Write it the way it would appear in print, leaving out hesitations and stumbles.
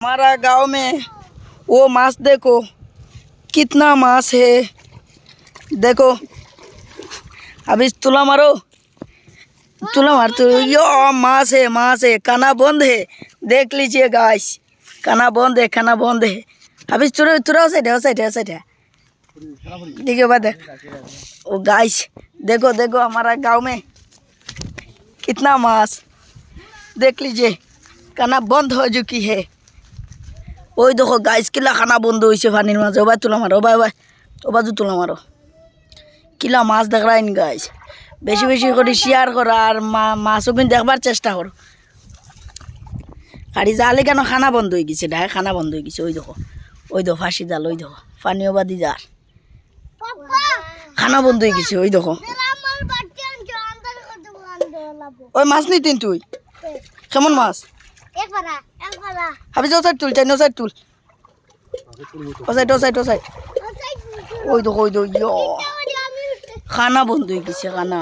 हमारा गांव में वो मांस देखो कितना मांस है। देखो अभी तुला मारो, तुला मार तो यो मांस है, खाना बंद है। देख लीजिए गाइस, खाना बंद है। अभी तुरा हो साइड है। देखिए बात है ओ गाइस, देखो हमारा गांव में कितना मांस। देख लीजिए खाना बंद हो चुकी है। ওই দেখো গাইস কিলা খানা বন্ধ হয়েছে পানির মাঝে। ওবাই তুলা মারো, ওবাজু তুলা মারো। কিলা মাছ দেখরাইন গাইস, বেশি বেশি করে শেয়ার করো আর মাছও কিন্তু দেখবার চেষ্টা করো। গাড়ি জালে কেন খানা বন্ধ হয়ে গেছে, ডায় খানা বন্ধ হয়ে গেছে। ওই দেখো ফাঁসি জাল, ওই দেখো পানিও বাদি যার খানা বন্ধ হয়ে গেছে। ওই দেখো ওই মাছ নিতিন তুই, কেমন মাছ? अभी जो साइड तुल चाहिए, साइड तुल, ओ साइड। ओई दो यो खाना बंद हो गई खाना।